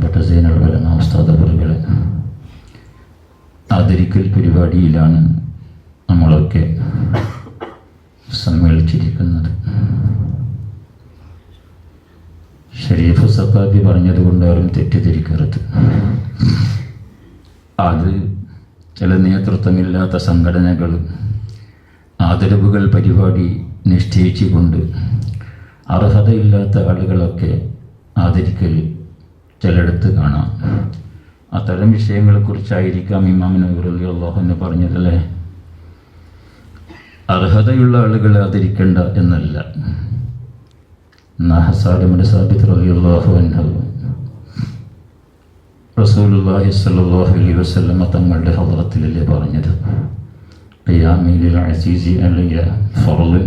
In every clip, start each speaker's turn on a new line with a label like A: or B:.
A: ബഹുമാനപ്പെട്ട സൈനുൽ ഉലമ ഉസ്താദ് അവറുകളെ ആദരിക്കൽ പരിപാടിയിലാണ് നമ്മളൊക്കെ സമ്മേളിച്ചിരിക്കുന്നത്. ഷരീഫ് സഖാഫി പറഞ്ഞതുകൊണ്ട് ആരും തെറ്റിദ്ധരിക്കരുത്. അത് ചില നേതൃത്വമില്ലാത്ത സംഘടനകൾ ആദരവുകൾ പരിപാടി നിശ്ചയിച്ചുകൊണ്ട് അർഹതയില്ലാത്ത ആളുകളൊക്കെ ആദരിക്കൽ ചിലയിടത്ത് കാണാം. അത്തരം വിഷയങ്ങളെക്കുറിച്ചായിരിക്കാം ഇമാം നവവി റളിയല്ലാഹു അൻഹു പറഞ്ഞതല്ലേ, അർഹതയുള്ള ആളുകളെ ആദരിക്കേണ്ട എന്നല്ല. ഹസ്സാൻ ഇബ്നു സാബിത്ത് റളിയല്ലാഹു അൻഹു റസൂലുള്ളാഹി സ്വല്ലല്ലാഹു അലൈഹി വസല്ലം തങ്ങളുടെ ഹദ്റത്തിലല്ലേ പറഞ്ഞത്, ഖിയാമി ലിൽ അസീസി അലയ്യ ഫർള്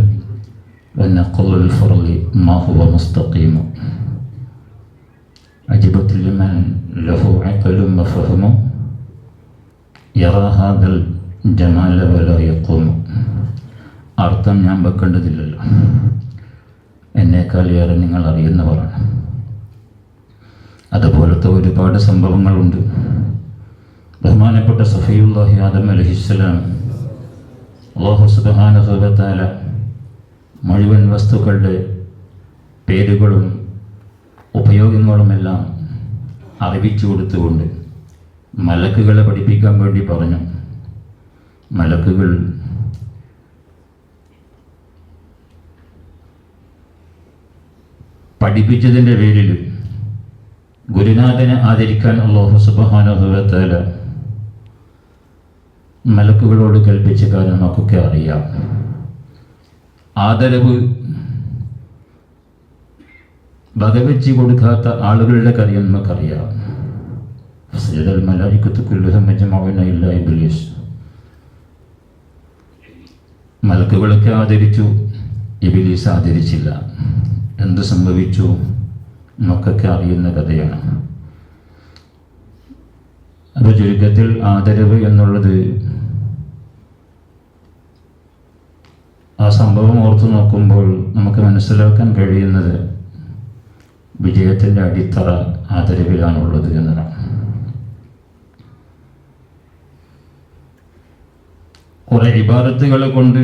A: വനഖലുൽ ഫർളി മാ ഹുവ മുസ്തഖീം അജിബത്ത് ലിമൻ ലഹു അഖലുൻ വഫഹ്മു യറാ ഹാദൽ ജമാല വലാ യഖൂം. അർത്ഥം ഞാൻ വെക്കേണ്ടതില്ലല്ലോ, എന്നേക്കാൾ ഏറെ നിങ്ങൾ അറിയുന്നവരാണ്. അതുപോലത്തെ ഒരുപാട് സംഭവങ്ങളുണ്ട്. ബഹുമാനപ്പെട്ട സഫിയുല്ലാഹി ആദം അലൈഹിസ്സലാം അല്ലാഹു സുബ്ഹാനഹു വ തആല മുഴുവൻ വസ്തുക്കളുടെ പേരുകളും ഉപയോഗങ്ങളുമെല്ലാം അറിയിച്ചു കൊടുത്തുകൊണ്ട് മലക്കുകളെ പഠിപ്പിക്കാൻ വേണ്ടി പറഞ്ഞു. മലക്കുകൾ പഠിപ്പിച്ചതിൻ്റെ പേരിൽ ഗുരുനാഥനെ ആദരിക്കാൻ അല്ലാഹു സുബ്ഹാനഹു വ തആല മലക്കുകളോട് കൽപ്പിച്ച കാര്യം നമുക്കൊക്കെ അറിയാം. ആദരവ് വകവെച്ച് കൊടുക്കാത്ത ആളുകളുടെ കാര്യം നമുക്കറിയാം. സജദൽ മലായികത്തു കുല്ലുഹും അജ്മഊന ഇല്ലാ ഇബ്ലീസ്. മലക്കുകളൊക്കെ ആദരിച്ചു, ഇബ്ലീസ് ആദരിച്ചില്ല. എന്ത് സംഭവിച്ചു നമുക്കൊക്കെ അറിയുന്ന കഥയാണ്. അപ്പോൾ ചുരുക്കത്തിൽ ആദരവ് എന്നുള്ളത് ആ സംഭവം ഓർത്തു നോക്കുമ്പോൾ നമുക്ക് മനസ്സിലാക്കാൻ കഴിയുന്നത് വിജയത്തിൻ്റെ അടിത്തറ ആദരവിലാണുള്ളത് എന്നതാണ്. കുറെ ഇബാദത്തുകളെ കൊണ്ട്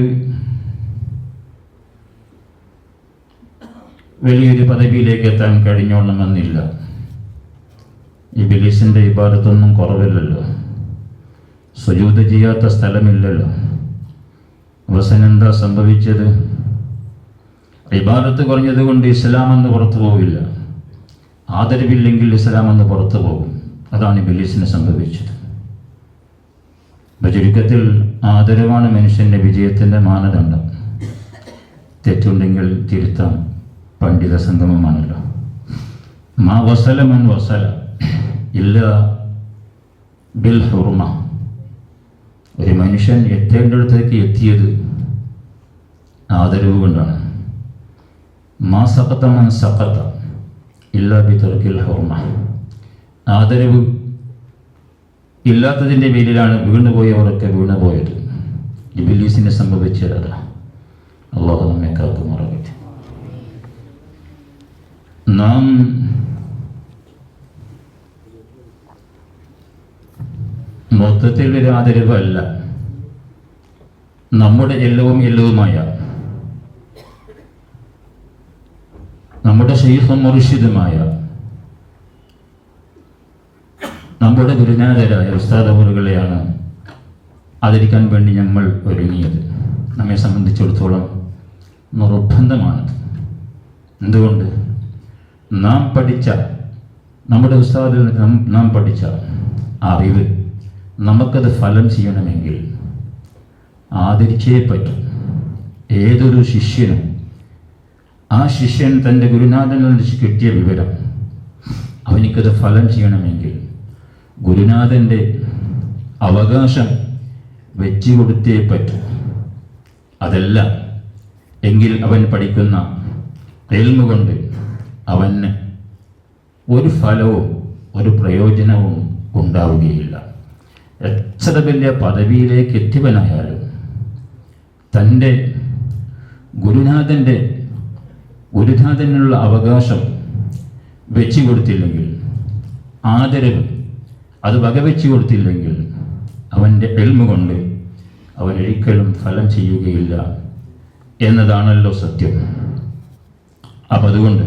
A: വലിയൊരു പദവിയിലേക്ക് എത്താൻ കഴിഞ്ഞോണമെന്നില്ല. ഇബ്ലീസിൻ്റെ ഇബാദത്തൊന്നും കുറവില്ലല്ലോ, സുജൂദ് ചെയ്യാത്ത സ്ഥലമില്ലല്ലോ. അവസാനം എന്താ സംഭവിച്ചത്? ഇബാദത്ത് കുറഞ്ഞത് കൊണ്ട് ഇസ്ലാം എന്ന് പുറത്തു പോവില്ല, ആദരവില്ലെങ്കിൽ ഇസ്ലാം എന്ന് പുറത്തു പോകും. അതാണ് ഇബ്ലീസിന് സംഭവിച്ചത്. ചുരുക്കത്തിൽ ആദരവാണ് മനുഷ്യൻ്റെ വിജയത്തിൻ്റെ മാനദണ്ഡം. തെറ്റുണ്ടെങ്കിൽ തിരുത്താം, പണ്ഡിത സംഗമമാണല്ലോ. മാ വസല മൻ വസല ഇല്ല ബിൽ ഹുർമ. ഒരു മനുഷ്യൻ എത്തേണ്ടിടത്തേക്ക് എത്തിയത് ആദരവ് കൊണ്ടാണ്. മാ സഖത മൻ സഖത ഇല്ല ബി തർക്കിൽ ഹുർമ. ആദരവ് ഇല്ലാത്തതിൻ്റെ പേരിലാണ് വീണുപോയവരൊക്കെ വീണുപോയത്. ഇബ്ലീസിനെ സംഭവിച്ചത് അല്ലാഹു നമ്മെ കാത്തുമാറാകട്ടെ. നാം മൊത്തത്തിൽ ഒരു ആദരവല്ല, നമ്മുടെ എല്ലാവുമായ നമ്മുടെ ശൈഖും മുർഷിദുമായ നമ്മുടെ ഗുരുനാഥരായ ഉസ്താദ് അവറുകളെയാണ് ആദരിക്കാൻ വേണ്ടി നമ്മൾ ഒരുങ്ങിയത്. നമ്മെ സംബന്ധിച്ചിടത്തോളം നിർബന്ധമാണത്. എന്തുകൊണ്ട്? നാം പഠിച്ച, നമ്മുടെ ഉസ്താദിൽ നാം പഠിച്ച അറിവ് നമുക്കത് ഫലം ചെയ്യണമെങ്കിൽ ആദരിച്ചേ പറ്റും. ഏതൊരു ശിഷ്യനും ആ ശിഷ്യൻ തൻ്റെ ഗുരുനാഥനിൽ നിന്ന് കിട്ടിയ വിവരം അവനിക്കത് ഫലം ചെയ്യണമെങ്കിൽ ഗുരുനാഥൻ്റെ അവകാശം വെച്ചു കൊടുത്തേ പറ്റൂ. അതല്ല എങ്കിൽ അവൻ പഠിക്കുന്ന ഇൽമു കൊണ്ട് അവന് ഒരു ഫലവും ഒരു പ്രയോജനവും ഉണ്ടാവുകയില്ല. എത്ര വലിയ പദവിയിലേക്ക് എത്തിയവനായാലും തൻ്റെ ഗുരുനാഥനുള്ള അവകാശം വെച്ചു കൊടുത്തില്ലെങ്കിൽ ആദരവ് അത് വകവെച്ചു കൊടുത്തില്ലെങ്കിൽ അവൻ്റെ എൽമ കൊണ്ട് അവനൊരിക്കലും ഫലം ചെയ്യുകയില്ല എന്നതാണല്ലോ സത്യം. അപ്പം അതുകൊണ്ട്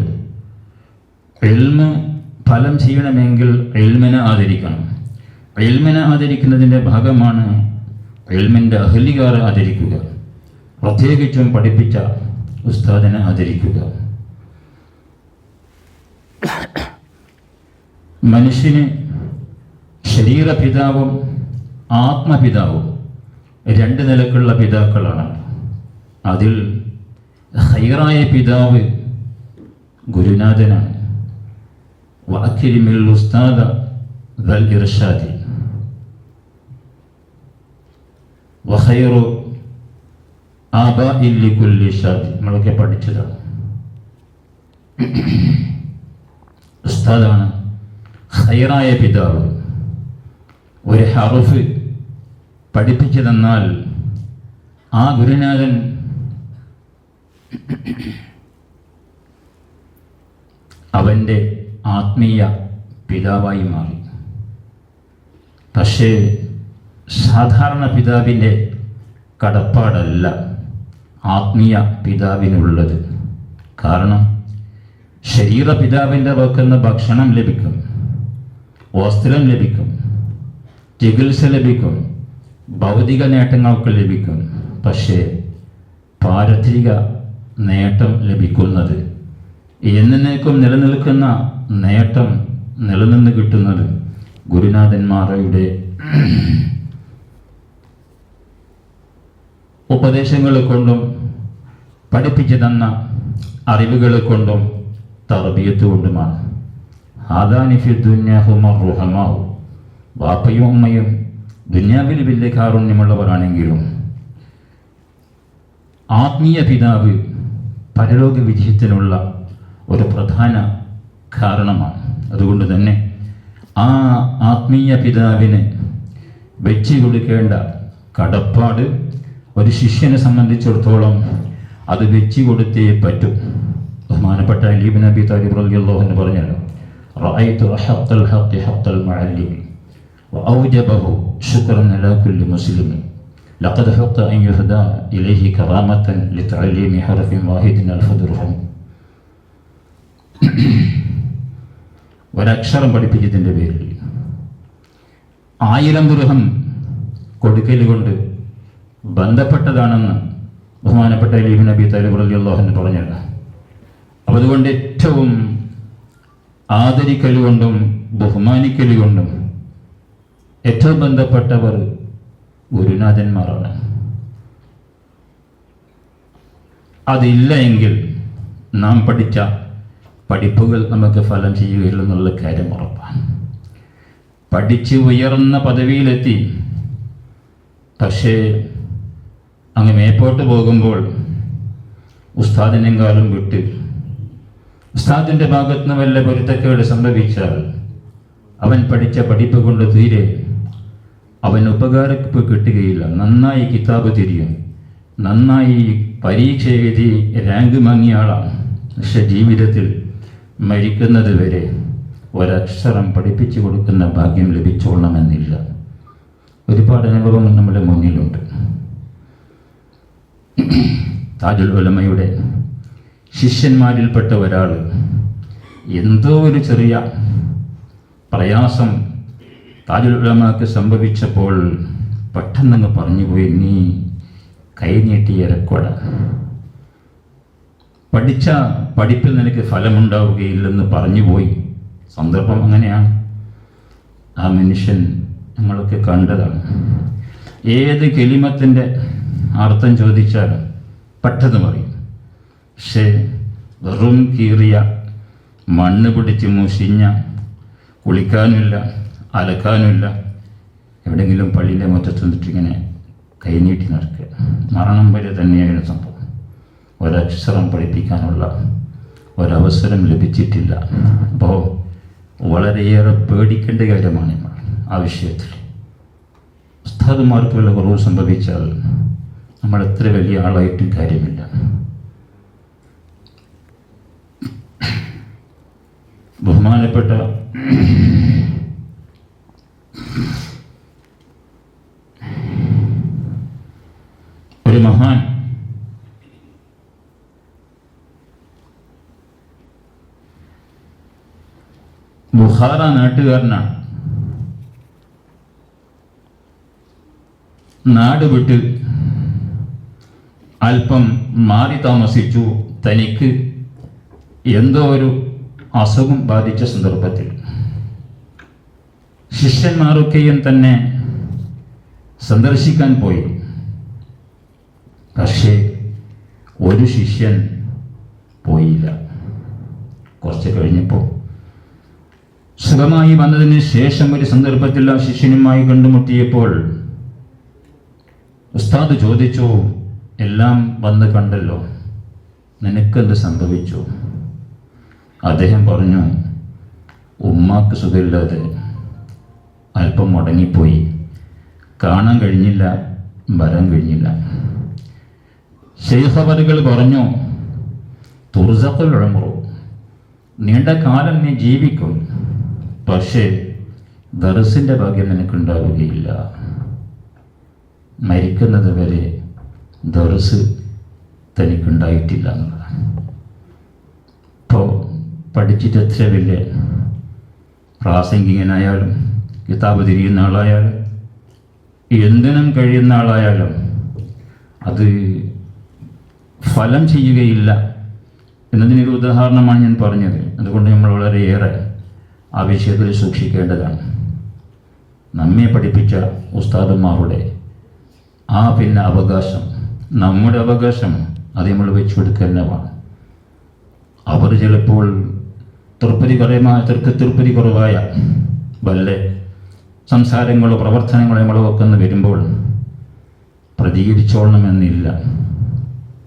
A: എൽമ ഫലം ചെയ്യണമെങ്കിൽ എൽമിനെ ആദരിക്കണം. എൽമിനെ ആദരിക്കുന്നതിൻ്റെ ഭാഗമാണ് എൽമിൻ്റെ അഹ്ലികാരെ ആദരിക്കുക, പ്രത്യേകിച്ചും പഠിപ്പിച്ച ഉസ്താദിനെ ആദരിക്കുക. മനുഷ്യന് ശരീരപിതാവും ആത്മപിതാവും രണ്ട് നിലക്കുള്ള പിതാക്കളാണ്. അതിൽ ഹൈറായ പിതാവ് ഗുരുനാഥനാണ്. വഅക്രിമിൽ ഉസ്താദ ദൽ ഇർഷാദി വഖൈറു ആബാഇ ലികുല്ലി ഷാദി. നമ്മളൊക്കെ പഠിച്ചതാണ്. ഉസ്താദാണ് ഹൈറായ പിതാവ്. ഒരു ഹർഫ് പഠിപ്പിച്ചു തന്നാൽ ആ ഗുരുനാഥൻ അവൻ്റെ ആത്മീയ പിതാവായി മാറി. പക്ഷേ സാധാരണ പിതാവിൻ്റെ കടപ്പാടല്ല ആത്മീയ പിതാവിനുള്ളത്. കാരണം ശരീര പിതാവിൻ്റെ വയ്ക്കുന്ന ഭക്ഷണം ലഭിക്കും, വസ്ത്രം ലഭിക്കും, ചികിത്സ ലഭിക്കും, ഭൗതിക നേട്ടങ്ങൾക്ക് ലഭിക്കും. പക്ഷേ പാരത്രിക നേട്ടം ലഭിക്കുന്നത്, എന്നേക്കും നിലനിൽക്കുന്ന നേട്ടം നിലനിന്ന് കിട്ടുന്നത് ഗുരുനാഥന്മാരുടെ ഉപദേശങ്ങൾ കൊണ്ടും പഠിപ്പിച്ചു തന്ന അറിവുകൾ കൊണ്ടും തർബിയത്ത് കൊണ്ടുമാണ്. ഹാദാനിഫി ദുന്യാഹുമർ റുഹമാവും. വാപ്പയും അമ്മയും ദുന്യാവിൽ വലിയ കാരുണ്യമുള്ളവരാണെങ്കിലും ആത്മീയ പിതാവ് പരലോക വിജയത്തിനുള്ള ഒരു പ്രധാന കാരണമാണ്. അതുകൊണ്ട് തന്നെ ആ ആത്മീയ പിതാവിന് വെച്ചു കൊടുക്കേണ്ട കടപ്പാട് ഒരു ശിഷ്യനെ സംബന്ധിച്ചിടത്തോളം അത് വെച്ചു കൊടുത്തേ പറ്റും. ബഹുമാനപ്പെട്ട അലി ഇബ്നു അബി താലിബ് റളിയല്ലാഹു അൻഹു പറഞ്ഞല്ലോ, റഅയ്തു ഹഖ്തൽ ഹഖ് ഹഖ്തൽ മുഅല്ലിം വഔജബഹു ശുക്രൻ അലാ കുല്ലി മുസ്ലിം ലഖദ് ഹഖ്ത അൻ യുഹദാ ഇലൈഹി കറാമത്തൻ ലിതഅലീമി ഹർഫിൻ വാഹിദിൻ അൽഫ് ദിർഹം. ഒരക്ഷരം പഠിപ്പിച്ചതിൻ്റെ പേരിൽ 1000 ദിർഹം കൊടുക്കൽ കൊണ്ട് ബന്ധപ്പെട്ടതാണെന്ന് ബഹുമാനപ്പെട്ട അലി ഇബ്നു അബി താലിബ് റളിയല്ലാഹു അൻഹു പറഞ്ഞല്ലോ. അപ്പോൾ അതുകൊണ്ട് ഏറ്റവും ആദരിക്കൽ കൊണ്ടും ബഹുമാനിക്കൽ കൊണ്ടും ഏറ്റവും ബന്ധപ്പെട്ടവർ ഗുരുനാഥന്മാരാണ്. അതില്ല എങ്കിൽ നാം പഠിച്ച പഠിപ്പുകൾ നമുക്ക് ഫലം ചെയ്യുകയില്ലെന്നുള്ള കാര്യം ഉറപ്പാണ്. പഠിച്ച് ഉയർന്ന പദവിയിലെത്തി, പക്ഷേ അങ്ങ് മേപ്പോട്ട് പോകുമ്പോൾ ഉസ്താദിനെങ്കാലും വിട്ട് ഉസ്താദിൻ്റെ ഭാഗത്ത് നിന്ന് വല്ല പൊരുത്തക്കേട് സംഭവിച്ചാൽ അവൻ പഠിച്ച പഠിപ്പ് കൊണ്ട് തീരെ അവൻ ഉപകാരപ്പ് കിട്ടുകയില്ല. നന്നായി കിതാബ് തിരിയും, നന്നായി പരീക്ഷ എഴുതി റാങ്ക് വാങ്ങിയ ആളാണ്. പക്ഷെ ജീവിതത്തിൽ മരിക്കുന്നത് വരെ ഒരക്ഷരം പഠിപ്പിച്ചു കൊടുക്കുന്ന ഭാഗ്യം ലഭിച്ചോളണമെന്നില്ല. ഒരുപാട് അനുഭവങ്ങൾ നമ്മുടെ മുന്നിലുണ്ട്. താജുൽ ഉലമയുടെ ശിഷ്യന്മാരിൽപ്പെട്ട ഒരാൾ എന്തോ ഒരു ചെറിയ പ്രയാസം താജുൽ ഉലമക്ക് സംഭവിച്ചപ്പോൾ പെട്ടെന്നങ്ങ് പറഞ്ഞുപോയി, നീ കൈനീട്ടിയ രക്കൊട, പഠിച്ച പഠിപ്പിൽ നിനക്ക് ഫലമുണ്ടാവുകയില്ലെന്ന് പറഞ്ഞുപോയി. സന്ദർഭം അങ്ങനെയാണ്. ആ മനുഷ്യൻ നമ്മളൊക്കെ കണ്ടതാണ്. ഏത് കെലിമത്തിൻ്റെ അർത്ഥം ചോദിച്ചാലും പെട്ടെന്ന് പറയും. പക്ഷേ വെറും കീറിയ മണ്ണ് പിടിച്ച് മുഷിഞ്ഞ, കുളിക്കാനുമില്ല അലക്കാനുമില്ല, എവിടെയെങ്കിലും പള്ളിയിലെ മുറ്റത്ത് നിന്നിട്ടിങ്ങനെ കൈനീട്ടി നടക്കുക. മരണം വരെ തന്നെയായിരുന്നു സംഭവം. ഒരക്ഷരം പഠിപ്പിക്കാനുള്ള ഒരവസരം ലഭിച്ചിട്ടില്ല. അപ്പോൾ വളരെയേറെ പേടിക്കേണ്ട കാര്യമാണ് ആ വിഷയത്തിൽ. ഉസ്താദുമാർക്ക് വല്ല കുറവ് സംഭവിച്ചാൽ നമ്മൾ എത്ര വലിയ ആളായിട്ടും കാര്യമില്ല. ബഹുമാനപ്പെട്ട ഒരു മഹാൻ ബുഖാറ നാട്ടുകാരനാണ്. നാട് വിട്ട് അല്പം മാറി താമസിച്ചു. തനിക്ക് എന്തോ ഒരു അസുഖം ബാധിച്ച സന്ദർഭത്തിൽ ശിഷ്യന്മാരൊക്കെയും തന്നെ സന്ദർശിക്കാൻ പോയി. പക്ഷേ ഒരു ശിഷ്യൻ പോയില്ല. കുറച്ച് കഴിഞ്ഞപ്പോൾ സുഖമായി വന്നതിന് ശേഷം ഒരു സന്ദർഭത്തിൽ ആ ശിഷ്യനുമായി കണ്ടുമുട്ടിയപ്പോൾ ഉസ്താദ് ചോദിച്ചു, എല്ലാം വന്ന് കണ്ടല്ലോ, നിനക്കെന്ത് സംഭവിച്ചു? അദ്ദേഹം പറഞ്ഞു, ഉമ്മാക്ക് സുഖമില്ലാതെ അല്പം മുടങ്ങിപ്പോയി, കാണാൻ കഴിഞ്ഞില്ല, വരാൻ കഴിഞ്ഞില്ല. ശൈഖ് അവറുകൾ പറഞ്ഞു, തുർസഖുൽ ഉംറു, നീണ്ട കാലം നീ ജീവിക്കും, പക്ഷേ ദർസിൻ്റെ ഭാഗ്യം നിനക്കുണ്ടാവുകയില്ല. മരിക്കുന്നത് വരെ ദർസ് തനിക്കുണ്ടായിട്ടില്ല എന്നുള്ളതാണ്. ഇപ്പോൾ പഠിച്ചിട്ട് എത്ര വലിയ പ്രാസംഗികനായാലും കിതാബ് തിരിയുന്ന ആളായാലും എന്തിനും കഴിയുന്ന ആളായാലും അത് ഫലം ചെയ്യുകയില്ല എന്നതിനൊരു ഉദാഹരണമാണ് ഞാൻ പറഞ്ഞത്. അതുകൊണ്ട് നമ്മൾ വളരെയേറെ ആ വിഷയത്തിൽ സൂക്ഷിക്കേണ്ടതാണ്. നമ്മെ പഠിപ്പിച്ച ഉസ്താദന്മാരുടെ ആ പിന്നെ അവകാശം നമ്മുടെ അവകാശം അത് നമ്മൾ വെച്ചു കൊടുക്കുന്നതാണ്. അവർ ചിലപ്പോൾ തൃപ്തി കുറവായ വല്ല സംസാരങ്ങളോ പ്രവർത്തനങ്ങളോ നമ്മളോ ഒക്കെ ഒന്ന് വരുമ്പോൾ പ്രതികരിച്ചോളണമെന്നില്ല.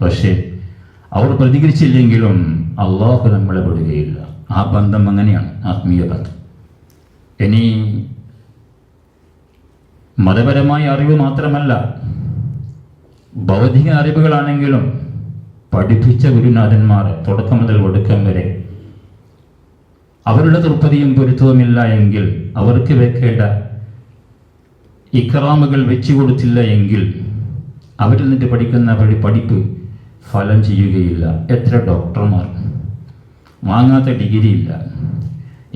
A: പക്ഷേ അവർ പ്രതികരിച്ചില്ലെങ്കിലും അള്ളാഹു നമ്മളെ വിടുകയില്ല. ആ ബന്ധം അങ്ങനെയാണ്, ആത്മീയ ബന്ധം. ഇനി മതപരമായ അറിവ് മാത്രമല്ല, ഭൗതിക അറിവുകളാണെങ്കിലും പഠിപ്പിച്ച ഗുരുനാഥന്മാരെ തുടക്കം മുതൽ ഒടുക്കം വരെ അവരുടെ തൃപ്തിയും പൊരുത്തവുമില്ല എങ്കിൽ, അവർക്ക് വെക്കേണ്ട ഇക്റാമുകൾ വെച്ചു കൊടുത്തില്ല എങ്കിൽ അവരിൽ നിന്നിട്ട് പഠിക്കുന്ന പഠിപ്പ് ഫലം ചെയ്യുകയില്ല. എത്ര ഡോക്ടർമാർ വാങ്ങാത്ത ഡിഗ്രി ഇല്ല,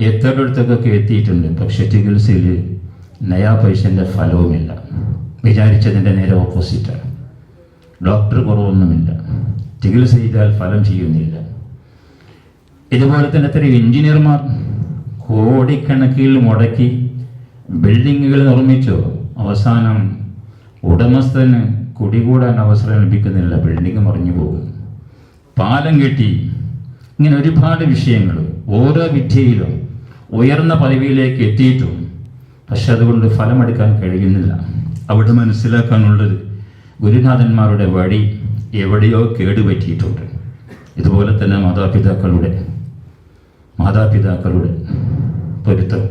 A: എത്ര അടുത്തൊക്കെ എത്തിയിട്ടുണ്ട്, പക്ഷെ ചികിത്സയിൽ നയാ പൈസൻ്റെ ഫലവുമില്ല. വിചാരിച്ചതിൻ്റെ നേരെ ഓപ്പോസിറ്റാണ്. ഡോക്ടർ കുറവൊന്നുമില്ല, ചികിത്സ ചെയ്താൽ ഫലം ചെയ്യുന്നില്ല. ഇതുപോലെ തന്നെ എത്ര എഞ്ചിനീയർമാർ കോടിക്കണക്കിൽ മുടക്കി ബിൽഡിങ്ങുകൾ നിർമ്മിച്ചു, അവസാനം ഉടമസ്ഥന് കുടികൂടാൻ അവസരം ലഭിക്കുന്നില്ല, ബിൽഡിംഗ് മറിഞ്ഞു പോകും. പാലം കെട്ടി, ഇങ്ങനെ ഒരുപാട് വിഷയങ്ങൾ ഓരോ വിദ്യയിലും ഉയർന്ന പദവിയിലേക്ക് എത്തിയിട്ടും പക്ഷെ അതുകൊണ്ട് ഫലമെടുക്കാൻ കഴിയുന്നില്ല. അവിടെ മനസ്സിലാക്കാനുള്ളത് ഗുരുനാഥന്മാരുടെ വഴി എവിടെയോ കേടുപറ്റിയിട്ടുണ്ട്. ഇതുപോലെ തന്നെ മാതാപിതാക്കളുടെ പൊരുത്തം,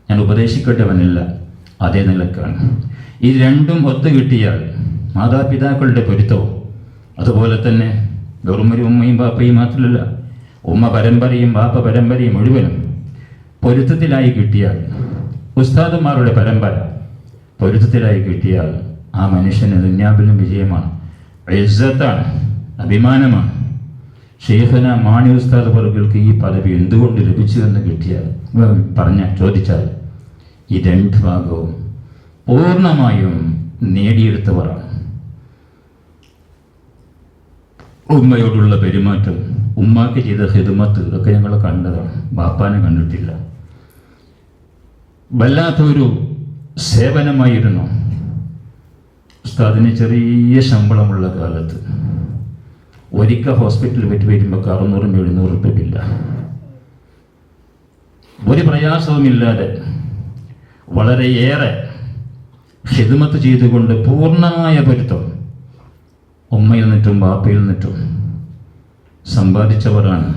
A: ഞാൻ ഉപദേശിക്കേണ്ടവനല്ല, അതേ നിലക്കാണ്. ഈ രണ്ടും ഒത്തു കിട്ടിയാൽ മാതാപിതാക്കളുടെ പൊരുത്തവും അതുപോലെ തന്നെ വെറും ഒരു ഉമ്മയും ബാപ്പയും മാത്രമല്ല, ഉമ്മ പരമ്പരയും ബാപ്പ പരമ്പരയും മുഴുവനും പൊരുത്തത്തിലായി കിട്ടിയാൽ, ഉസ്താദുമാരുടെ പരമ്പര പൊരുത്തത്തിലായി കിട്ടിയാൽ ആ മനുഷ്യന് ദുന്യാവിലും വിജയമാണ്, ഇസ്സത്താണ്, അഭിമാനമാണ്. ഷെയ്ഖുന മാണി ഉസ്താദ് വർഗൾക്ക് ഈ പദവി എന്തുകൊണ്ട് ലഭിച്ചു എന്ന് ചോദിച്ചാൽ ഈ രണ്ട് ഭാഗവും പൂർണ്ണമായും നേടിയെടുത്തവരാണ്. ഉമ്മയോടുള്ള പെരുമാറ്റം, ഉമ്മാക്ക് ചെയ്ത ഹിദ്മത്ത് ഒക്കെ ഞങ്ങൾ കണ്ടതാണ്, ബാപ്പാനെ കണ്ടിട്ടില്ല. വല്ലാത്തൊരു സേവനമായിരുന്നു. ഉസ്താദിന് ചെറിയ ശമ്പളമുള്ള കാലത്ത് ഒരിക്കൽ ഹോസ്പിറ്റലിൽ പറ്റി വരുമ്പോൾ 600-700 രൂപ ബില്ല. ഒരു പ്രയാസവുമില്ലാതെ വളരെയേറെ ഹിദ്മത്ത് ചെയ്തുകൊണ്ട് പൂർണ്ണമായ പൊരുത്തം ഉമ്മയിൽ നിന്നിട്ടും ബാപ്പയിൽ നിന്നിട്ടും സമ്പാദിച്ചവരാണ്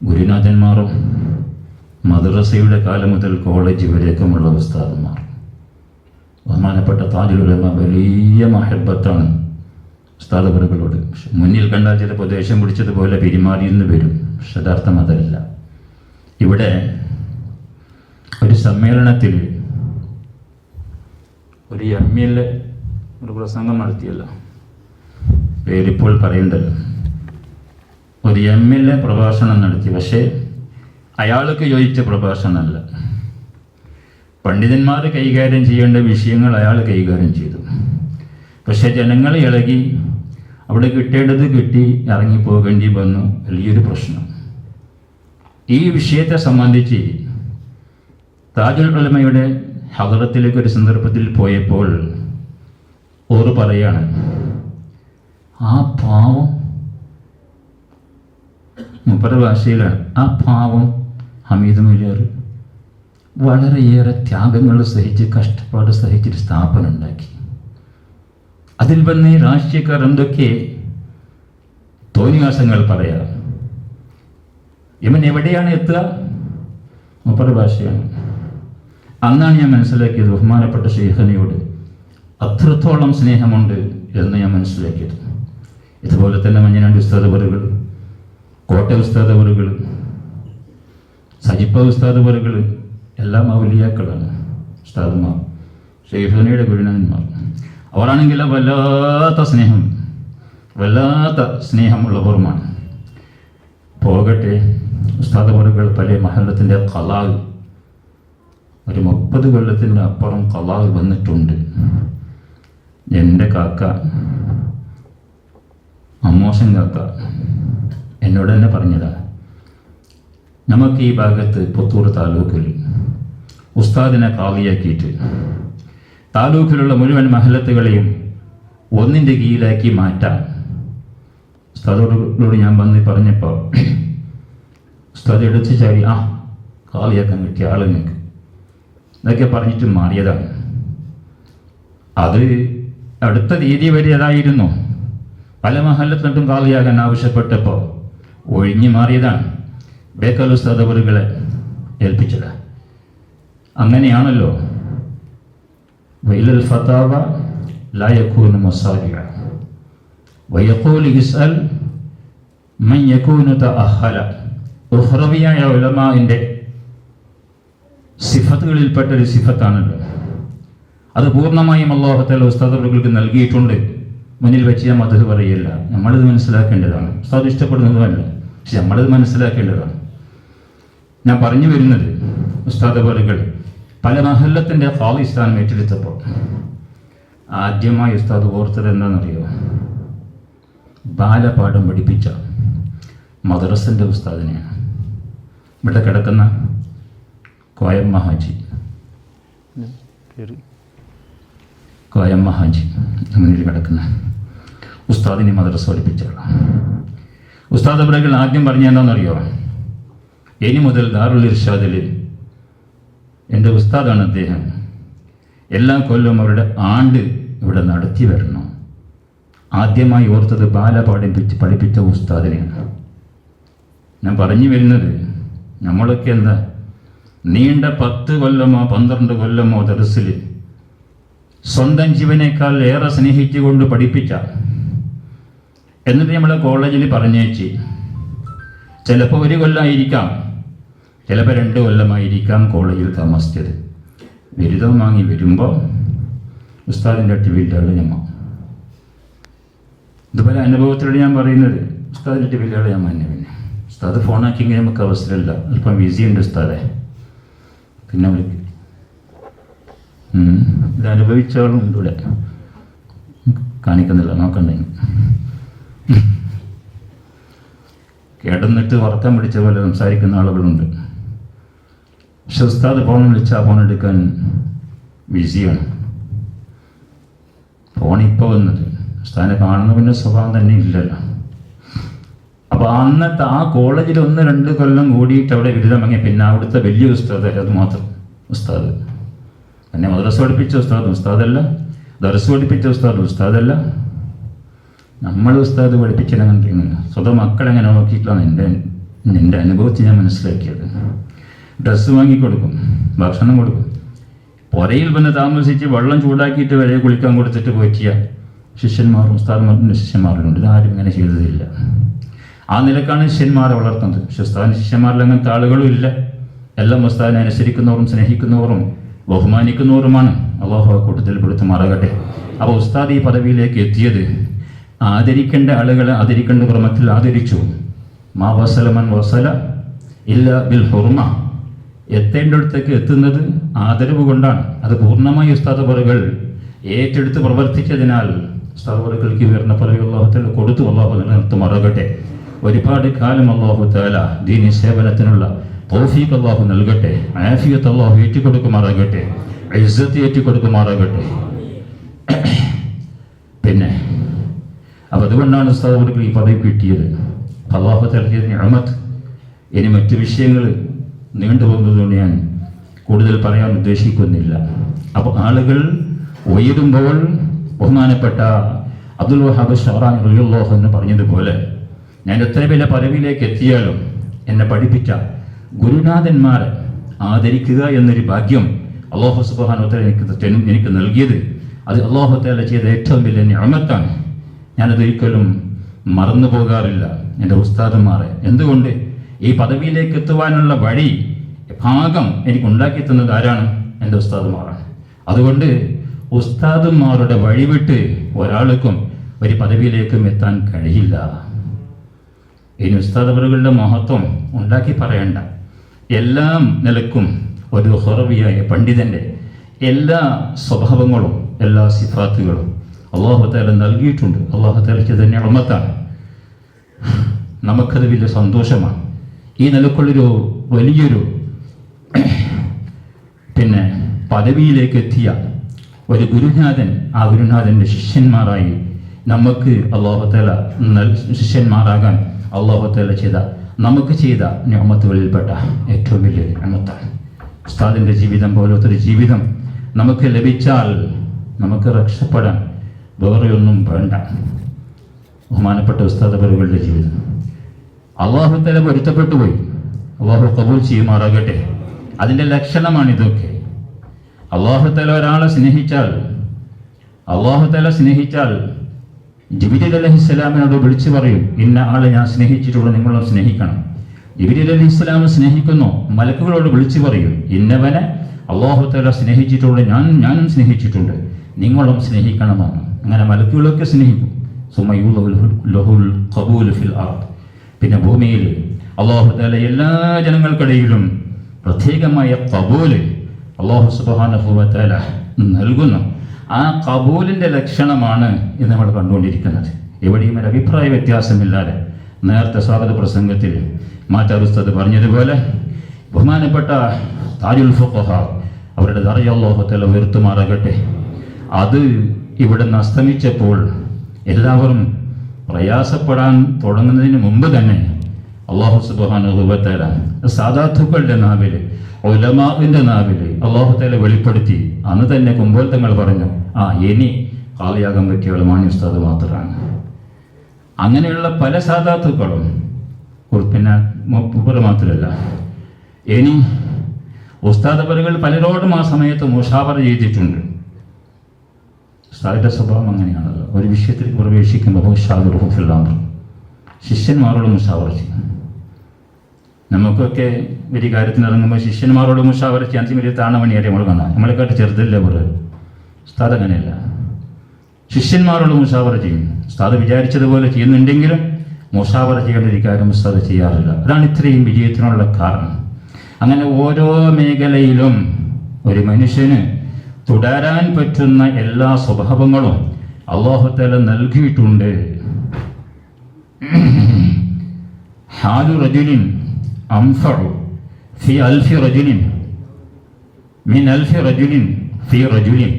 A: ഗുരുനാഥന്മാരും മദ്രസയുടെ കാലം മുതൽ കോളേജ് വരേക്കുമുള്ള ഉസ്താദന്മാർ. ബഹുമാനപ്പെട്ട താജുൽ ഉലമ വലിയ മഹബത്താണ് ഉസ്താദവറുകളോട്. മുന്നിൽ കണ്ടാൽ ചിലപ്പോൾ ദേഷ്യം പിടിച്ചതുപോലെ പെരുമാറിയെന്ന് വരും, പക്ഷെ യഥാർത്ഥം അതല്ല. ഇവിടെ ഒരു സമ്മേളനത്തിൽ ഒരു MLA ഒരു പ്രസംഗം നടത്തിയല്ലോ, പേരിപ്പോൾ പറയേണ്ടല്ലോ. ഒരു MLA പ്രഭാഷണം നടത്തി, പക്ഷേ അയാൾക്ക് യോജിച്ച പ്രഭാഷണമല്ല. പണ്ഡിതന്മാർ കൈകാര്യം ചെയ്യേണ്ട വിഷയങ്ങൾ അയാൾ കൈകാര്യം ചെയ്തു. പക്ഷെ ജനങ്ങൾ ഇളകി, അവിടെ കിട്ടേണ്ടത് കിട്ടി, ഇറങ്ങിപ്പോകേണ്ടി വന്നു. വലിയൊരു പ്രശ്നം. ഈ വിഷയത്തെ സംബന്ധിച്ച് താജുൽ ഉലമയുടെ ഹദറത്തിലേക്ക് ഒരു സന്ദർഭത്തിൽ പോയപ്പോൾ ഓർ പറയാണ്, ആ പാവം, മുപ്പര ഭാഷയിലാണ്, ആ പാവം ഹമീദ് മുലിയാർ വളരെയേറെ ത്യാഗങ്ങൾ സഹിച്ച് കഷ്ടപ്പാട് സഹിച്ചൊരു സ്ഥാപനം ഉണ്ടാക്കി. അതിൽ വന്ന് രാഷ്ട്രീയക്കാർ എന്തൊക്കെ തോന്നിവാസങ്ങൾ പറയാം. ഇവൻ എവിടെയാണ് എത്തുക? മുപ്പര ഭാഷയാണ്. അന്നാണ് ഞാൻ മനസ്സിലാക്കിയത് ബഹുമാനപ്പെട്ട ശൈഖനയോട് അത്രത്തോളം സ്നേഹമുണ്ട് എന്ന് ഞാൻ മനസ്സിലാക്കിയത്. ഇതുപോലെ തന്നെ മഞ്ഞനാണ്ടി ഉസ്താദ് അവറുകൾ, കോട്ട ഉസ്താദ് അവറുകൾ, സജിപ്പ ഉസ്താദ് അവറുകൾ എല്ലാം ഔലിയാക്കളാണ്, ഉസ്താദുമാർ, ശൈഖനയുടെ ഗുരുനാഥന്മാർ. അവരാണെങ്കിൽ വല്ലാത്ത സ്നേഹമുള്ളവരുമാണ്. പോകട്ടെ, ഉസ്താദ് അവറുകൾ പല മഹല്ലത്തിൻ്റെ ഖലാൽ, ഒരു 30 കൊല്ലത്തിൻ്റെ അപ്പുറം ഖലാൽ വന്നിട്ടുണ്ട്. എൻ്റെ കാക്ക, അമ്മോശൻ കാക്ക എന്നോട് തന്നെ പറഞ്ഞതാണ്, നമുക്ക് ഈ ഭാഗത്ത് പുത്തൂർ താലൂക്കിൽ ഉസ്താദിനെ ഖാദിയാക്കിയിട്ട് താലൂക്കിലുള്ള മുഴുവൻ മഹല്ലത്തുകളെയും ഒന്നിൻ്റെ കീഴിലാക്കി മാറ്റാം. ഉസ്താദോട് ഞാൻ വന്ന് പറഞ്ഞപ്പോൾ ഉസ്താദ് എടുത്ത് ചാടി, ആ ഖാദിയാക്കാൻ കിട്ടിയ ആൾ നിങ്ങൾക്ക് ഇതൊക്കെ പറഞ്ഞിട്ട് മാറിയതാണ്. അത് അടുത്ത രീതി വരെ അതായിരുന്നു. പല മഹല്ലത്തിനും ഖാദിയാകാൻ ആവശ്യപ്പെട്ടപ്പോൾ ഒഴിഞ്ഞു മാറിയതാണ്. ബേക്കൽ ഉസ്താദ് അവറുകളെ ഏൽപ്പിച്ചത്. അങ്ങനെയാണല്ലോ. വൈലൽ ഫതാവ ലാ യകൂനു മസാരിഅ വയഖൂലു ഇസ്അൽ മൻ യകൂനു തഅഹല. ഉഖ്റവിയായ ഉലമാഇന്റെ സിഫത്തുകളിൽപ്പെട്ടൊരു സിഫത്താണല്ലോ. അത് പൂർണ്ണമായും അല്ലാഹു തആല ഉസ്താദ് അവറുകൾക്ക് നൽകിയിട്ടുണ്ട്. മുന്നിൽ വെച്ച് ഞാൻ മദ്ഹ് പറയില്ല, നമ്മളിത് മനസ്സിലാക്കേണ്ടതാണ്. ഉസ്താദ് ഇഷ്ടപ്പെടുന്നതുമല്ല, പക്ഷെ നമ്മളിത് മനസ്സിലാക്കേണ്ടതാണ്. ഞാൻ പറഞ്ഞു വരുന്നത്, ഉസ്താദ് അവറുകൾ പല മഹല്ലത്തിൻ്റെ ഖാദി സ്ഥാനം ഏറ്റെടുത്തപ്പോൾ ആദ്യമായി ഉസ്താദ് ഓർത്തത് എന്താണെന്നറിയോ? ബാലപാഠം പഠിപ്പിച്ച മദ്രസൻ്റെ ഉസ്താദിനെയാണ്. ഇവിടെ കിടക്കുന്ന കോയമ്മ ഹാജി മുന്നിൽ കിടക്കുന്ന ഉസ്താദിനെ മദ്രസ പഠിപ്പിച്ചാണ്. ഉസ്താദ് അവറുകൾ ആദ്യം പറഞ്ഞ എന്താണെന്നറിയോ? ഇനി മുതൽ ദാറുൽ ഇർഷാദിൽ എൻ്റെ ഉസ്താദാണ് അദ്ദേഹം, എല്ലാ കൊല്ലവും അവരുടെ ആണ്ട് ഇവിടെ നടത്തി വരണം. ആദ്യമായി ഓർത്തത് ബാലപാഠം പഠിപ്പിച്ച ഉസ്താദിനെയാണ്. ഞാൻ പറഞ്ഞു വരുന്നത്, നമ്മളൊക്കെ എന്താ നീണ്ട 10 കൊല്ലമോ 12 കൊല്ലമോ ദർസിൽ സ്വന്തം ജീവനേക്കാൾ ഏറെ സ്നേഹിച്ചുകൊണ്ട് പഠിപ്പിച്ച, എന്നിട്ട് നമ്മളെ കോളേജിൽ പറഞ്ഞേച്ച് ചിലപ്പോൾ 1 കൊല്ലമായിരിക്കാം, ചിലപ്പോൾ 2 കൊല്ലമായിരിക്കാം കോളേജിൽ താമസിച്ചത്. ബിരുദം വാങ്ങി വരുമ്പോൾ ഉസ്താദിൻ്റെ ടിവിയിലാണ് ഞമ്മ. ഇതുപോലെ അനുഭവത്തിലൂടെ ഞാൻ പറയുന്നത്, ഉസ്താദിൻ്റെ ടിവിയിലാണ് ഞാൻ മന്നെ. പിന്നെ ഉസ്താദ് ഫോണാക്കിയെങ്കിൽ നമുക്ക് അവസരമില്ല, അല്പം ബിസിയുണ്ട് ഉസ്താദെ. പിന്നെ വിളിക്കും. ഇത് അനുഭവിച്ചവരും ഉണ്ട് ഇവിടെ, കാണിക്കുന്നില്ല, നോക്കണ്ടെങ്കിൽ. കിടന്നിട്ട് ഉറക്കം പിടിച്ച പോലെ സംസാരിക്കുന്ന ആളുകളുണ്ട്. പക്ഷെ ഉസ്താദ് ഫോൺ വിളിച്ചാൽ ഫോൺ എടുക്കാൻ ബിസിയാണ്. ഫോണിപ്പോൾ വന്നത് ഉസ്താദിനെ കാണുന്ന പിന്നെ സ്വഭാവം തന്നെ ഇല്ലല്ലോ. അപ്പോൾ അന്നത്തെ ആ കോളേജിൽ 1-2 കൊല്ലം കൂടിയിട്ട് അവിടെ ബിരുദം വാങ്ങിയ പിന്നെ അവിടുത്തെ വലിയ ഉസ്താദ്, അത് മാത്രം ഉസ്താദ്. എന്നെ മദ്രസ പഠിപ്പിച്ച ഉസ്താദല്ല, ദർസ് പഠിപ്പിച്ച ഉസ്താദല്ല. നമ്മൾ ഉസ്താദ് പഠിപ്പിക്കണമെങ്കിൽ സ്വന്തം മക്കളെങ്ങനെ നോക്കിയിട്ടാണ് എൻ്റെ അനുഭവത്തിൽ ഞാൻ മനസ്സിലാക്കിയത്. ഡ്രസ്സ് വാങ്ങിക്കൊടുക്കും, ഭക്ഷണം കൊടുക്കും, പുരയിൽ വന്ന് താമസിച്ച് വെള്ളം ചൂടാക്കിയിട്ട് വരെ കുളിക്കാൻ കൊടുത്തിട്ട് പോറ്റിയ ശിഷ്യന്മാരും ഉസ്താദ്മാരുടെ ശിഷ്യന്മാരിലുണ്ട്. ഇതാരും ഇങ്ങനെ ചെയ്തതില്ല. ആ നിലക്കാണ് ശിഷ്യന്മാരെ വളർത്തുന്നത്. പക്ഷെ ഉസ്താദിൻ്റെ ശിഷ്യന്മാരിൽ അങ്ങനത്തെ ആളുകളും ഇല്ല. എല്ലാം ഉസ്താദിനെ അനുസരിക്കുന്നവരും സ്നേഹിക്കുന്നവരും ബഹുമാനിക്കുന്നവരുമാണ്. അള്ളാഹു ആ കൂട്ടത്തിൽ പെടുത്തുമാറാകട്ടെ. അപ്പോൾ ഉസ്താദ് ഈ പദവിയിലേക്ക് എത്തിയത് ആദരിക്കേണ്ട ആളുകളെ ആദരിക്കേണ്ട ക്രമത്തിൽ ആദരിച്ചു. മാ വസലമൻ വസല ഇല്ല ബിൽ ഹുർമ, എത്തേണ്ടടുത്തേക്ക് എത്തുന്നത് ആദരവ് കൊണ്ടാണ്. അത് പൂർണ്ണമായി ഉസ്താദ് അവറുകൾ ഏറ്റെടുത്ത് പ്രവർത്തിച്ചതിനാൽ ഉസ്താദ് അവറുകൾക്ക് ഉയർന്ന പദവി അള്ളാഹു കൊടുത്തു. അള്ളാഹു നിലനിർത്തുമാറാകട്ടെ. ഒരുപാട് കാലം അള്ളാഹു തആല ദീനി സേവനത്തിനുള്ള തൗഫീഖ് അള്ളാഹു നൽകട്ടെ. ആഫിയത്ത് അള്ളാഹു ഏറ്റിക്കൊടുക്കുമാറാകട്ടെ. ഇസ്സത്ത് ഏറ്റിക്കൊടുക്കുമാറാകട്ടെ. പിന്നെ അപ്പം അതുകൊണ്ടാണ് ഉസ്താദ് അവർക്ക് ഈ പദവി കിട്ടിയത്. അള്ളാഹു തആല നിഅമത്ത്. ഇനി മറ്റു വിഷയങ്ങൾ നീണ്ടുപോകുന്നതുകൊണ്ട് ഞാൻ കൂടുതൽ പറയാൻ ഉദ്ദേശിക്കുന്നില്ല. അപ്പോൾ ആളുകൾ ഉയരുമ്പോൾ ബഹുമാനപ്പെട്ട അബ്ദുൽ വഹാബ് ഷഅറാനി റളിയല്ലാഹു അൻഹു പറഞ്ഞതുപോലെ, ഞാൻ എത്ര വലിയ പദവിയിലേക്ക് എത്തിയാലും എന്നെ പഠിപ്പിച്ച ഗുരുനാഥന്മാരെ ആദരിക്കുക എന്നൊരു ഭാഗ്യം അല്ലാഹു സുബ്ഹാനഹു വ തആല എനിക്ക് നൽകിയത് അത് അല്ലാഹു തആല ചെയ്ത ഏറ്റവും വലിയ നിഅമത്താണ്. ഞാനതൊരിക്കലും മറന്നു പോകാറില്ല എൻ്റെ ഉസ്താദുമാരെ. എന്തുകൊണ്ട്? ഈ പദവിയിലേക്ക് എത്തുവാനുള്ള വഴി ഭാഗം എനിക്കുണ്ടാക്കി തന്നത് ആരാണ്? എൻ്റെ ഉസ്താദുമാരാണ്. അതുകൊണ്ട് ഉസ്താദുമാരുടെ വഴിവിട്ട് ഒരാൾക്കും ഒരു പദവിയിലേക്കും എത്താൻ കഴിയില്ല. ഇനി ഉസ്താദ് അവറുകളുടെ മഹത്വം ഉണ്ടാക്കി പറയേണ്ട. എല്ലാ നിലക്കും ഒരു ഹുറവിയായ പണ്ഡിതൻ്റെ എല്ലാ സ്വഭാവങ്ങളും എല്ലാ സിഫാത്തുകളും അല്ലാഹു തആല നൽകിയിട്ടുണ്ട്. അല്ലാഹു തആല ചെയ്ത നിഅമത്താണ്. നമുക്കത് വലിയ സന്തോഷമാണ്. ഈ നിലക്കുള്ളൊരു വലിയൊരു പിന്നെ പദവിയിലേക്ക് എത്തിയ ഒരു ഗുരുനാഥൻ, ആ ഗുരുനാഥൻ്റെ ശിഷ്യന്മാരായി നമുക്ക് അല്ലാഹു തആല ശിഷ്യന്മാരാകാൻ അല്ലാഹു തആല നമുക്ക് ചെയ്ത നിഅമത്തുകളിൽപ്പെട്ട ഏറ്റവും വലിയ നിഅമത്താണ്. ഉസ്താദിൻ്റെ ജീവിതം പോലത്തെ ഒരു ജീവിതം നമുക്ക് ലഭിച്ചാൽ നമുക്ക് രക്ഷപ്പെടാൻ വേറെയൊന്നും വേണ്ട. ബഹുമാനപ്പെട്ട ഉസ്താദ് അവറുകളുടെ ജീവിതം അല്ലാഹു തആല പൊരുത്തപ്പെട്ടു പോയി. അല്ലാഹു ഖബൂൽ ചെയ്യുമാറാകട്ടെ. അതിൻ്റെ ലക്ഷണമാണിതൊക്കെ. അല്ലാഹു തആല ഒരാളെ സ്നേഹിച്ചാൽ ജിബ്രീൽ അലൈഹിസ്സലാമിനോട് വിളിച്ചു പറയും, ഇന്ന ആളെ ഞാൻ സ്നേഹിച്ചിട്ടുള്ളൂ, നിങ്ങളും സ്നേഹിക്കണം. ജിബ്രീൽ അലൈഹിസ്സലാം സ്നേഹിക്കുന്നു. മലക്കുകളോട് വിളിച്ചു പറയും, ഇന്നവനെ അല്ലാഹു തആല സ്നേഹിച്ചിട്ടുള്ളൂ, ഞാനും സ്നേഹിച്ചിട്ടുണ്ട്, നിങ്ങളും സ്നേഹിക്കണമെന്ന്. അങ്ങനെ മലക്കുകളൊക്കെ സ്നേഹിക്കും. പിന്നെ ഭൂമിയിൽ അല്ലാഹു തആല എല്ലാ ജനങ്ങൾക്കിടയിലും പ്രത്യേകമായ ഖബൂല് അല്ലാഹു സുബ്ഹാനഹു വ തആല നൽകുന്നു. ആ ഖബൂലിൻ്റെ ലക്ഷണമാണ് ഇന്ന് നമ്മൾ കണ്ടുകൊണ്ടിരിക്കുന്നത്. എവിടെയും ഒരു അഭിപ്രായ വ്യത്യാസമില്ലാതെ നേരത്തെ സ്വാഗത പ്രസംഗത്തിൽ മാറ്റാർ ഉസ്താദ് പറഞ്ഞതുപോലെ ബഹുമാനപ്പെട്ട താജുൽ ഫുഖഹ അവരുടെ ദർജ അല്ലാഹു തആല ഉയർത്തുമാറാകട്ടെ. അത് ഇവിടെ നിന്ന് അസ്തമിച്ചപ്പോൾ എല്ലാവരും പ്രയാസപ്പെടാൻ തുടങ്ങുന്നതിന് മുമ്പ് തന്നെ അല്ലാഹു സുബ്ഹാനഹു വ തആല സാദാത്തുക്കളുടെ നാവിൽ, ഉലമാഇന്റെ നാവിൽ അല്ലാഹു തആല വെളിപ്പെടുത്തി. അന്ന് തന്നെ കുമ്പോൾ തങ്ങൾ പറഞ്ഞു, ഇനി ഖാളിയാകാൻ പറ്റിയ മാന്യ ഉസ്താദ് മാത്രമാണ്. അങ്ങനെയുള്ള പല സാദാത്തുക്കളും പിന്നെ മുപ്പത് മാത്രമല്ല, ഇനി ഉസ്താദ് അവറുകൾ പലരോടും ആ സമയത്ത് മുഷാവറ ചെയ്തിട്ടുണ്ട്. ഉസ്താദിന്റെ സ്വഭാവം അങ്ങനെയാണല്ലോ. ഒരു വിഷയത്തിൽ പ്രവേശിക്കുമ്പോൾ ശിഷ്യന്മാരോട് മുഷാവറ ചെയ്യും. നമുക്കൊക്കെ വലിയ കാര്യത്തിന് ഇറങ്ങുമ്പോൾ ശിഷ്യന്മാരോട് മുഷാവറ ചെയ്യാൻ വലിയ താണമണിയായിട്ട് നമ്മൾ കാണാം. നമ്മളെക്കാട്ട് ചെറുതല്ലേ പറയുക. ഉസ്താദ് അങ്ങനെയല്ല, ശിഷ്യന്മാരോട് മുഷാവറ ചെയ്യും. ഉസ്താദ് വിചാരിച്ചതുപോലെ ചെയ്യുന്നുണ്ടെങ്കിലും മുഷാവറ ചെയ്യേണ്ട ഒരു കാര്യം ഉസ്താദ് ചെയ്യാറില്ല. അതാണ് ഇത്രയും വിജയത്തിനുള്ള കാരണം. അങ്ങനെ ഓരോ മേഖലയിലും ഒരു മനുഷ്യന് തുടരാൻ പറ്റുന്ന എല്ലാ സ്വഭാവങ്ങളും അല്ലാഹു തആല നൽകിയിട്ടുണ്ട്. ഹാലു റജുലിൻ അൻഫഉ ഫി അൽഫി റജുലിൻ മിൻ അൽഫി റജുലിൻ ഫി റജുലിൻ.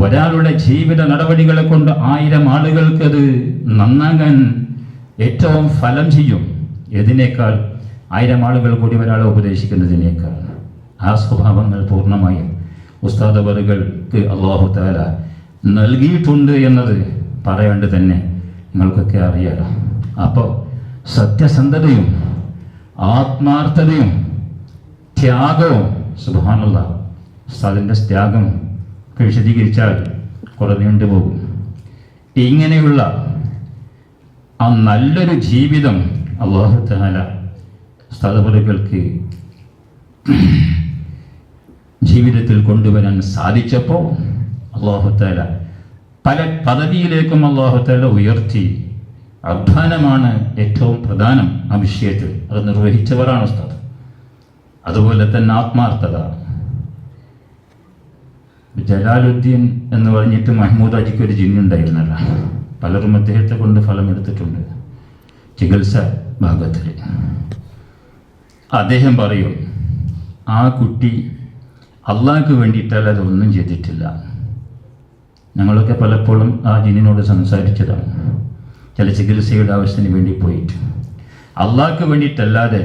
A: ഒരാളുടെ ജീവിത നടപടികളെ കൊണ്ട് 1000 ആളുകൾക്ക് അത് നന്നാകാൻ ഏറ്റവും ഫലം ചെയ്യും. ഏതിനേക്കാൾ 1000 ആളുകൾ കൂടി ഒരാളെ ഉപദേശിക്കുന്നതിനേക്കാൾ. ആ സ്വഭാവങ്ങൾ പൂർണ്ണമായും ഉസ്താദ് അവറുകൾക്ക് അല്ലാഹു തആല നൽകിയിട്ടുണ്ട് എന്നത് പറയാണ്ട് തന്നെ നിങ്ങൾക്കൊക്കെ അറിയാലോ. അപ്പോൾ സത്യസന്ധതയും ആത്മാർത്ഥതയും ത്യാഗവും, സുബ്ഹാനല്ലാഹ്, ഉസ്താദിൻ്റെ ത്യാഗം വിശദീകരിച്ചാൽ കുറെ നീണ്ടുപോകും. ഇങ്ങനെയുള്ള ആ നല്ലൊരു ജീവിതം അല്ലാഹു തആല ഉസ്താദ് അവറുകൾക്ക് ജീവിതത്തിൽ കൊണ്ടുവരാൻ സാധിച്ചപ്പോൾ അല്ലാഹു തആല പല പദവിയിലേക്കും അല്ലാഹു തആല ഉയർത്തി. അധ്വാനമാണ് ഏറ്റവും പ്രധാനം ആ വിഷയത്തിൽ. അത് നിർവഹിച്ചവരാണ് ഉസ്താദ്. അതുപോലെ തന്നെ ആത്മാർത്ഥത. ജലാലുദ്ദീൻ എന്ന് പറഞ്ഞിട്ട് മഹ്മൂദ് അജിക്ക് ഒരു ജിന്നുണ്ടായിരുന്നല്ല. പലരും അദ്ദേഹത്തെ കൊണ്ട് ഫലമെടുത്തിട്ടുണ്ട് ചികിത്സ ഭാഗത്തിൽ. അദ്ദേഹം പറയും, ആ കുട്ടി അള്ളാഹ്ക്ക് വേണ്ടിയിട്ടല്ല അതൊന്നും ചെയ്തിട്ടില്ല. ഞങ്ങളൊക്കെ പലപ്പോഴും ആ ജിന്നിനോട് സംസാരിച്ചതാണ്, ചില ചികിത്സയുടെ ആവശ്യത്തിന് വേണ്ടി പോയിട്ട്. അള്ളാഹ്ക്ക് വേണ്ടിയിട്ടല്ലാതെ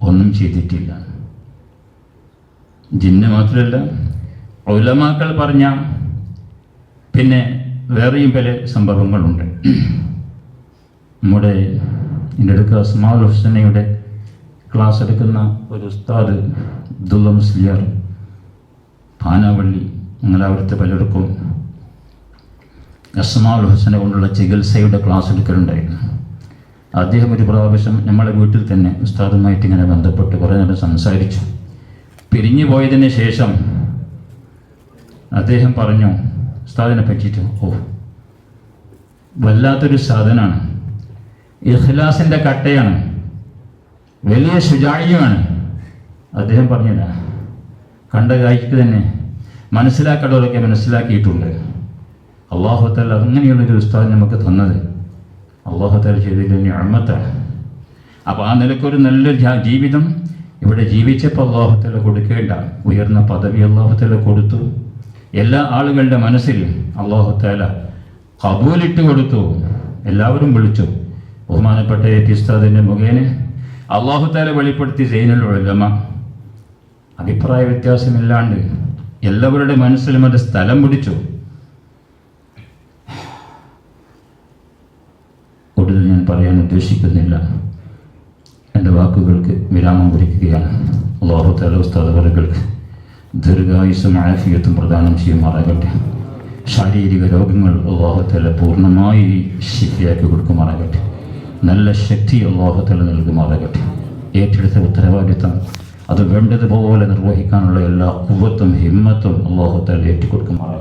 A: ഒന്നും ചെയ്തിട്ടില്ല. ജിന്ന് മാത്രമല്ല, ഉലമാക്കൾ പറഞ്ഞ പിന്നെ വേറെയും പല സംഭവങ്ങളുണ്ട്. നമ്മുടെ എൻ്റെ അടുക്ക അസ്മാഉൽ ഹുസ്നയുടെ ക്ലാസ് എടുക്കുന്ന ഒരു ഉസ്താദ് അബ്ദുള്ള മുസ്ലിയാർ പാനാവള്ളി, ഞങ്ങളവിടുത്തെ പലർക്കും അസ്മാഉൽ ഹുസ്ന കൊണ്ടുള്ള ചികിത്സയുടെ ക്ലാസ് എടുക്കലുണ്ടായിരുന്നു. അദ്ദേഹം ഒരു പ്രാവശ്യം നമ്മളെ വീട്ടിൽ തന്നെ ഉസ്താദുമായിട്ട് ഇങ്ങനെ ബന്ധപ്പെട്ട് കുറേ നേരം സംസാരിച്ചു. പിരിഞ്ഞു പോയതിന് ശേഷം അദ്ദേഹം പറഞ്ഞു ഉസ്താദിനെ പറ്റിയിട്ട്, വല്ലാത്തൊരു സാധനമാണ്, ഇഖ്ലാസിൻ്റെ കട്ടയാണ്, വലിയ ശുജായിയാണ്. അദ്ദേഹം പറഞ്ഞില്ല, കണ്ട കാഴ്ചക്ക് തന്നെ മനസ്സിലാക്കേണ്ടവരൊക്കെ മനസ്സിലാക്കിയിട്ടുണ്ട്. അല്ലാഹു തആല അങ്ങനെയുള്ളൊരു ഉസ്താദ് നമുക്ക് തന്നത് അല്ലാഹു തആല ചെയ്തതിൽ നിഅമത്താണ്. അപ്പോൾ ആ നിലക്കൊരു നല്ലൊരു ജീവിതം ഇവിടെ ജീവിച്ചപ്പോൾ അല്ലാഹു തആല കൊടുക്കേണ്ട ഉയർന്ന പദവി അല്ലാഹു തആല കൊടുത്തു. എല്ലാ ആളുകളുടെ മനസ്സിൽ അല്ലാഹു തആല ഖബൂലിട്ട് കൊടുത്തു. എല്ലാവരും വിളിച്ചു. ബഹുമാനപ്പെട്ട ഉസ്താദിൻ്റെ മുഖേന അല്ലാഹു തആല വെളിപ്പെടുത്തി സൈനുൽ ഉലമ. അഭിപ്രായ വ്യത്യാസമില്ലാണ്ട് എല്ലാവരുടെ മനസ്സിലും അത് സ്ഥലം പിടിച്ചു. കൂടുതൽ ഞാൻ പറയാൻ ഉദ്ദേശിക്കുന്നില്ല. എൻ്റെ വാക്കുകൾക്ക് വിരാമം കുറിക്കുകയാണ്. അല്ലാഹു തആല ഉസ്താദ് അവറുകൾക്ക് ദീർഘായുസ്സും ആഫിയത്തും പ്രദാനം ചെയ്യുമാറാകട്ടെ. ശാരീരിക രോഗങ്ങൾ അല്ലാഹു തആല പൂർണ്ണമായി ശിഫയാക്കി കൊടുക്കുമാറാകട്ടെ. നല്ല ശക്തി അല്ലാഹു തആല നൽകുമാറാകട്ടെ. ഏറ്റെടുത്ത ഉത്തരവാദിത്തം അത് വേണ്ടതുപോലെ നിർവഹിക്കാനുള്ള എല്ലാ ഖുവ്വത്തും ഹിമ്മത്തും അല്ലാഹു തആല ഏറ്റിക്കൊടുക്കുമാറാകട്ടെ.